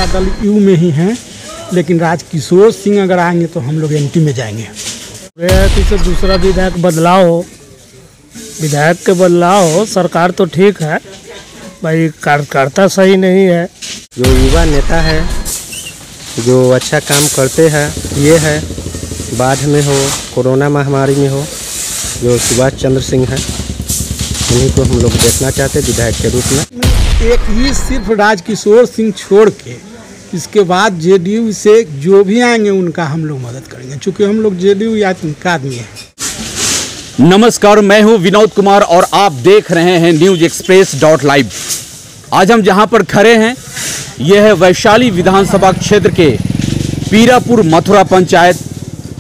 हमारा दल यू में ही है, लेकिन राजकिशोर सिंह अगर आएंगे तो हम लोग एनटी में जाएंगे। से दूसरा विधायक बदलाव हो, विधायक के बदलाव हो, सरकार तो ठीक है भाई, कार्यकर्ता सही नहीं है। जो युवा नेता है जो अच्छा काम करते हैं ये है, बाढ़ में हो, कोरोना महामारी में हो, जो सुभाष चंद्र सिंह हैं, उन्हीं को हम लोग देखना चाहते हैं विधायक के रूप में। एक ही सिर्फ राजकिशोर सिंह छोड़ के इसके बाद जेडीयू से जो भी आएंगे उनका हम लोग मदद करेंगे, क्योंकि हम लोग जेडीयू या उनका आदमी है। नमस्कार, मैं हूं विनोद कुमार और आप देख रहे हैं न्यूज एक्सप्रेस .live। आज हम जहां पर खड़े हैं यह है वैशाली विधानसभा क्षेत्र के पीरापुर मथुरा पंचायत।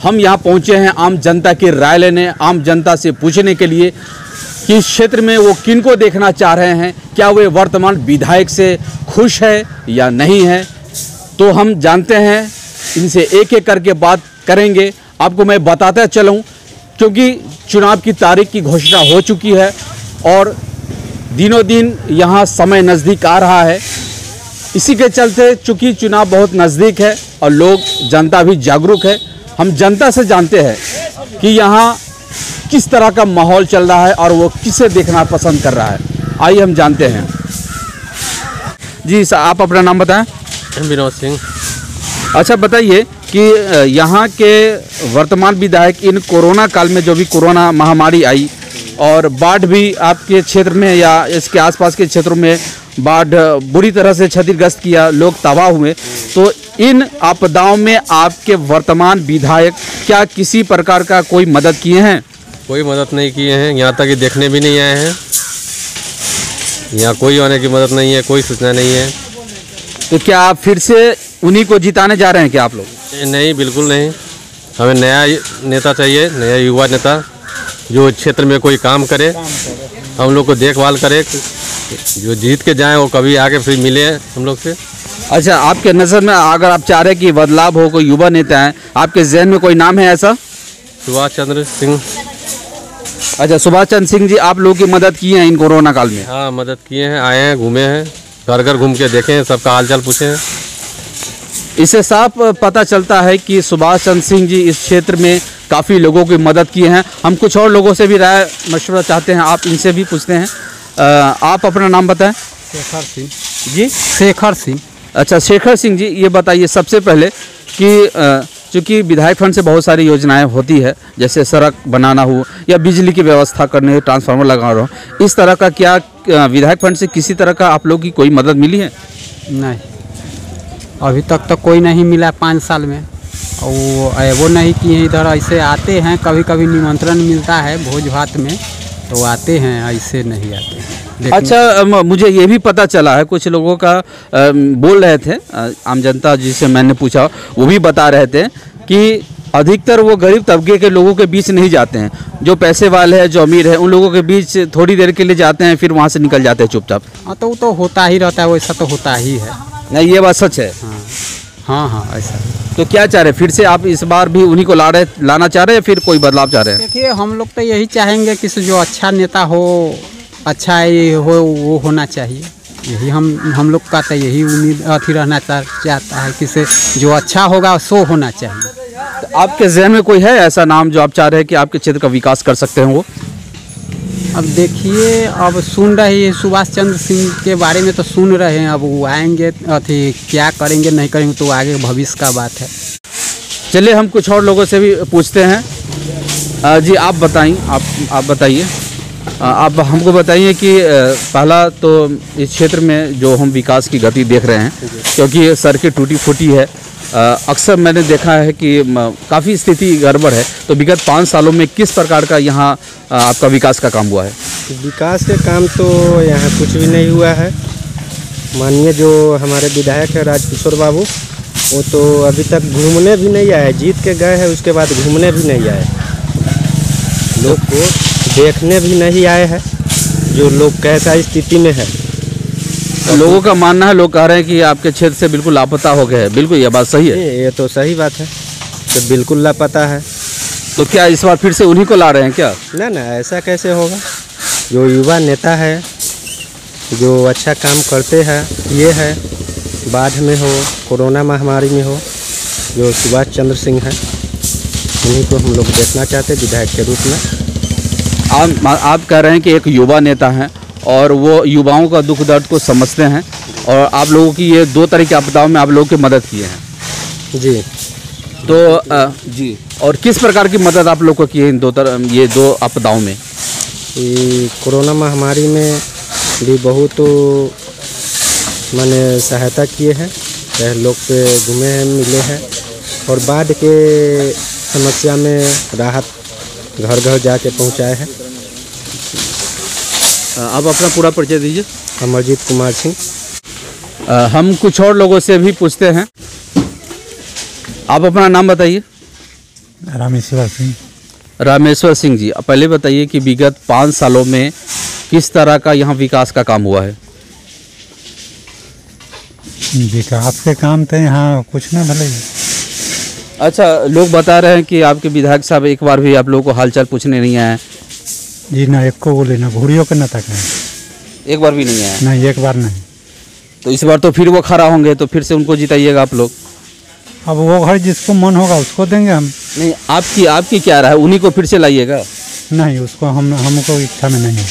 हम यहां पहुंचे हैं आम जनता की राय लेने, आम जनता से पूछने के लिए कि इस क्षेत्र में वो किनको देखना चाह रहे हैं, क्या वे वर्तमान विधायक से खुश है या नहीं है। तो हम जानते हैं, इनसे एक एक करके बात करेंगे। आपको मैं बताता चलूं क्योंकि चुनाव की तारीख की घोषणा हो चुकी है और दिनों दिन यहाँ समय नज़दीक आ रहा है। इसी के चलते चूँकि चुनाव बहुत नज़दीक है और लोग, जनता भी जागरूक है, हम जनता से जानते हैं कि यहाँ किस तरह का माहौल चल रहा है और वो किसे देखना पसंद कर रहा है। आइए हम जानते हैं। जी सर, आप अपना नाम बताएं। विनोद सिंह। अच्छा, बताइए कि यहाँ के वर्तमान विधायक इन कोरोना काल में, जो भी कोरोना महामारी आई और बाढ़ भी आपके क्षेत्र में या इसके आसपास के क्षेत्रों में बाढ़ बुरी तरह से क्षतिग्रस्त किया, लोग तबाह हुए, तो इन आपदाओं में आपके वर्तमान विधायक क्या किसी प्रकार का कोई मदद किए हैं? कोई मदद नहीं किए हैं, यहाँ तक कि देखने भी नहीं आए हैं। यहाँ कोई आने की मदद नहीं है, कोई सूचना नहीं है। तो क्या आप फिर से उन्हीं को जिताने जा रहे हैं क्या आप लोग? नहीं, बिल्कुल नहीं। हमें नया नेता चाहिए, नया युवा नेता जो क्षेत्र में कोई काम करे, हम लोग को देखभाल करे, जो जीत के जाएं वो कभी आके फिर मिले हम लोग से। अच्छा, आपके नज़र में अगर आप चाह रहे हैं कि बदलाव हो, कोई युवा नेता है, आपके जहन में कोई नाम है ऐसा? सुभाष चंद्र सिंह। अच्छा, सुभाष चंद्र सिंह जी आप लोगों की मदद की है इन कोरोना काल में? हाँ, मदद किए हैं, आए हैं, घूमे हैं, घर घर घूम के देखे हैं, सबका हालचाल पूछे हैं। इससे साफ पता चलता है कि सुभाष चंद्र सिंह जी इस क्षेत्र में काफ़ी लोगों की मदद की हैं। हम कुछ और लोगों से भी राय मशवरा चाहते हैं, आप इनसे भी पूछते हैं। आप अपना नाम बताएं। शेखर सिंह जी। शेखर सिंह। अच्छा, शेखर सिंह जी, ये बताइए सबसे पहले कि चूँकि विधायक फंड से बहुत सारी योजनाएं होती है, जैसे सड़क बनाना हो या बिजली की व्यवस्था करने, ट्रांसफार्मर लगाना हो, इस तरह का क्या विधायक फंड से किसी तरह का आप लोग की कोई मदद मिली है? नहीं, अभी तक तो कोई नहीं मिला 5 साल में। और वो नहीं किए, इधर ऐसे आते हैं, कभी कभी निमंत्रण मिलता है भोज भात में तो आते हैं, ऐसे नहीं आते हैं। अच्छा, मुझे ये भी पता चला है, कुछ लोगों का बोल रहे थे, आम जनता जिसे मैंने पूछा वो भी बता रहे थे कि अधिकतर वो गरीब तबके के लोगों के बीच नहीं जाते हैं, जो पैसे वाले हैं, जो अमीर है, उन लोगों के बीच थोड़ी देर के लिए जाते हैं, फिर वहाँ से निकल जाते हैं चुपचाप। हाँ, तो वो तो होता ही रहता है, वैसा तो होता ही है। नहीं, ये बात सच है। हाँ, ऐसा। तो क्या चाह रहे हैं, फिर से आप इस बार भी उन्हीं को लाना चाह रहे हैं, फिर कोई बदलाव चाह रहे हैं? देखिए, हम लोग तो यही चाहेंगे कि जो अच्छा नेता हो, अच्छा हो, वो होना चाहिए। यही हम लोग का तो यही उम्मीद अथी रहना चाहता है कि से जो अच्छा होगा सो होना चाहिए। तो आपके जहन में कोई है ऐसा नाम जो आप चाह रहे हैं कि आपके क्षेत्र का विकास कर सकते हैं वो? अब देखिए, अब सुन रहे हैं सुभाष चंद्र सिंह के बारे में तो सुन रहे हैं, अब वो आएंगे अथी क्या करेंगे नहीं करेंगे तो आगे भविष्य का बात है। चलिए हम कुछ और लोगों से भी पूछते हैं। जी, आप बताइए, आप बताइए, आप हमको बताइए कि पहला तो इस क्षेत्र में जो हम विकास की गति देख रहे हैं, क्योंकि सड़कें टूटी फूटी है, अक्सर मैंने देखा है कि काफ़ी स्थिति गड़बड़ है, तो विगत 5 सालों में किस प्रकार का यहाँ आपका विकास का काम हुआ है? विकास के काम तो यहाँ कुछ भी नहीं हुआ है। माननीय जो हमारे विधायक है राजकिशोर बाबू, वो तो अभी तक घूमने भी नहीं आए, जीत के गए हैं उसके बाद घूमने भी नहीं आए, लोग को देखने भी नहीं आए हैं, जो लोग कैसा स्थिति में है। लोगों का मानना है, लोग कह रहे हैं कि आपके क्षेत्र से बिल्कुल लापता हो गए हैं। बिल्कुल, ये बात सही है? ये तो सही बात है, तो बिल्कुल लापता है। तो क्या इस बार फिर से उन्हीं को ला रहे हैं क्या? ना, ऐसा कैसे होगा। जो युवा नेता है, जो अच्छा काम करते हैं, ये है, बाढ़ में हो, कोरोना महामारी में हो, जो सुभाष चंद्र सिंह हैं उन्हीं को हम लोग देखना चाहते हैं विधायक के रूप में। आप कह रहे हैं कि एक युवा नेता हैं और वो युवाओं का दुख दर्द को समझते हैं और आप लोगों की ये 2 तरह की आपदाओं में आप लोगों की मदद किए हैं। जी तो जी, और किस प्रकार की मदद आप लोग को की है ये 2 आपदाओं में? कि कोरोना महामारी में भी बहुत मैंने सहायता किए हैं, शहर लोग से घूमे हैं, मिले हैं, और बाढ़ के समस्या में राहत घर घर जाके पहुंचाए हैं। आप अपना पूरा परिचय दीजिए। अमरजीत कुमार सिंह। हम कुछ और लोगों से भी पूछते हैं। आप अपना नाम बताइए। रामेश्वर सिंह। रामेश्वर सिंह जी, पहले बताइए कि विगत 5 सालों में किस तरह का यहाँ विकास का काम हुआ है? विकास के काम तो यहाँ कुछ ना भले। अच्छा, लोग बता रहे हैं कि आपके विधायक साहब एक बार भी आप लोगों को हालचाल पूछने नहीं आए। जी ना, एक को बोले ना घोड़ियों के न तक है। एक बार भी नहीं आए? नहीं, एक बार नहीं। तो इस बार तो फिर वो खड़ा होंगे, तो फिर से उनको जिताइएगा आप लोग? अब वो घर जिसको मन होगा उसको देंगे हम। नहीं, आपकी क्या राय है? उन्हीं को फिर से लाइएगा? नहीं, उसको हमको इच्छा में नहीं है।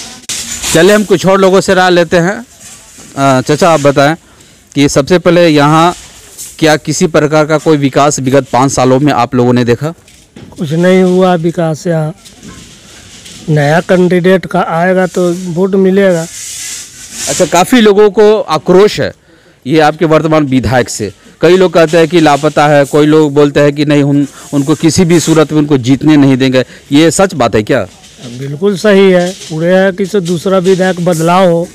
चलिए हम कुछ और लोगों से राय लेते हैं। चाचा, आप बताएं कि सबसे पहले यहाँ क्या किसी प्रकार का कोई विकास विगत 5 सालों में आप लोगों ने देखा? कुछ नहीं हुआ विकास। यहाँ नया कैंडिडेट का आएगा तो वोट मिलेगा। अच्छा, काफ़ी लोगों को आक्रोश है ये आपके वर्तमान विधायक से। कई लोग कहते हैं कि लापता है, कोई लोग बोलते हैं कि नहीं, उनको किसी भी सूरत में उनको जीतने नहीं देंगे। ये सच बात है क्या? बिल्कुल सही है। पूरे है कि से दूसरा विधायक बदलाव हो,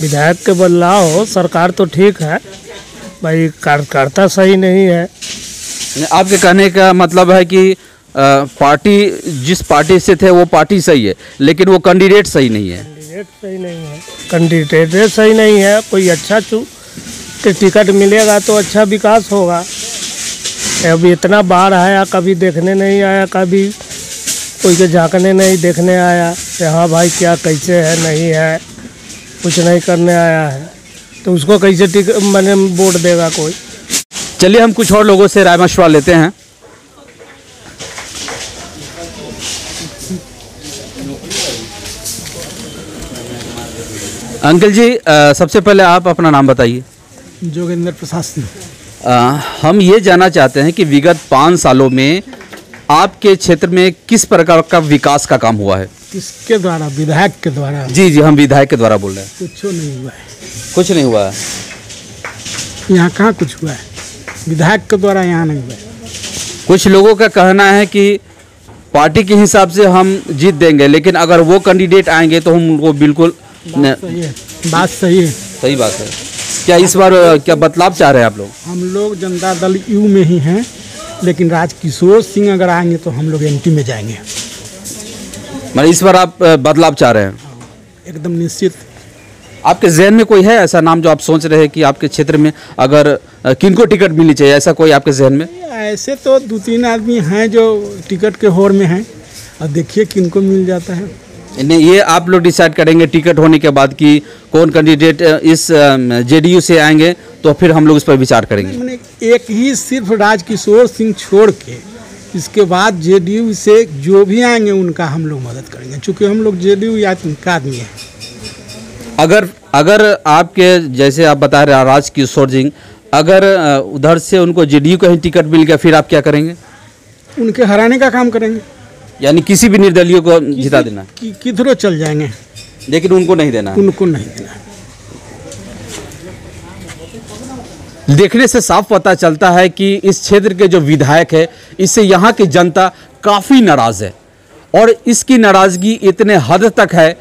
विधायक के बदलाव हो। सरकार तो ठीक है भाई, कार्यकर्ता सही नहीं है। आपके कहने का मतलब है कि पार्टी जिस पार्टी से थे वो पार्टी सही है, लेकिन वो कैंडिडेट सही नहीं है। कैंडिडेट सही नहीं है, कैंडिडेट सही नहीं है। कोई अच्छा के टिकट मिलेगा तो अच्छा विकास होगा। अभी इतना बाढ़ आया, कभी देखने नहीं आया, कभी कोई के झांकने नहीं देखने आया कि हाँ भाई क्या कैसे है, नहीं है, कुछ नहीं करने आया है, तो उसको कैसे टिकट मैंने वोट देगा कोई? चलिए हम कुछ और लोगों से राय मशवरा लेते हैं। अंकल जी, सबसे पहले आप अपना नाम बताइए। जोगेंद्र प्रसाद सिंह। हम ये जानना चाहते हैं कि विगत 5 सालों में आपके क्षेत्र में किस प्रकार का विकास का काम हुआ है? किसके द्वारा? विधायक के द्वारा? जी, हम विधायक के द्वारा बोल रहे हैं। कुछ नहीं हुआ है। कुछ नहीं हुआ है? यहाँ कहाँ कुछ हुआ है? विधायक के द्वारा यहाँ नहीं हुआ है। कुछ लोगों का कहना है कि पार्टी के हिसाब से हम जीत देंगे, लेकिन अगर वो कैंडिडेट आएंगे तो हम उनको बिल्कुल सही है। बात सही है। सही बात है। क्या इस बार क्या बदलाव चाह रहे हैं आप लोग? हम लोग जनता दल यू में ही हैं, लेकिन राजकिशोर सिंह अगर आएंगे तो हम लोग एनटी में जाएंगे। मतलब इस बार आप बदलाव चाह रहे हैं? एकदम निश्चित। आपके जहन में कोई है ऐसा नाम जो आप सोच रहे हैं कि आपके क्षेत्र में अगर किनको टिकट मिलनी चाहिए, ऐसा कोई आपके जहन में? ऐसे तो 2-3 आदमी हैं जो टिकट के होड़ में हैं, अब देखिए किनको मिल जाता है। नहीं, ये आप लोग डिसाइड करेंगे टिकट होने के बाद कि कौन कैंडिडेट इस जेडीयू से आएंगे, तो फिर हम लोग इस पर विचार करेंगे। मैंने एक ही सिर्फ राजकिशोर सिंह छोड़ के, इसके बाद जेडीयू से जो भी आएंगे उनका हम लोग मदद करेंगे, क्योंकि हम लोग जेडीयू या उनका आदमी है। अगर आपके जैसे आप बता रहे हैं राजकिशोर सिंह, अगर उधर से उनको जेडीयू का ही टिकट मिल गया, फिर आप क्या करेंगे? उनके हराने का काम करेंगे। यानी किसी भी निर्दलीय को जिता देना? किधरों चल जाएंगे, लेकिन उनको नहीं देना? उनको नहीं देना। देखने से साफ पता चलता है कि इस क्षेत्र के जो विधायक है, इससे यहाँ की जनता काफ़ी नाराज़ है, और इसकी नाराज़गी इतने हद तक है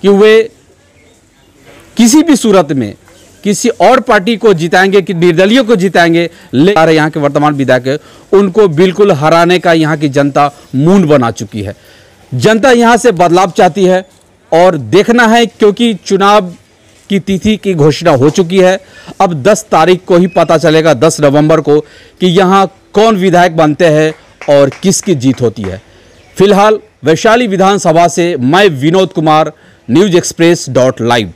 कि वे किसी भी सूरत में किसी और पार्टी को जिताएंगे कि निर्दलीय को जिताएंगे, लेकिन यहाँ के वर्तमान विधायक है उनको बिल्कुल हराने का यहाँ की जनता मूड बना चुकी है। जनता यहाँ से बदलाव चाहती है, और देखना है क्योंकि चुनाव की तिथि की घोषणा हो चुकी है। अब 10 तारीख को ही पता चलेगा, 10 नवंबर को, कि यहाँ कौन विधायक बनते हैं और किसकी जीत होती है। फिलहाल वैशाली विधानसभा से मैं विनोद कुमार, NewsExpress.live।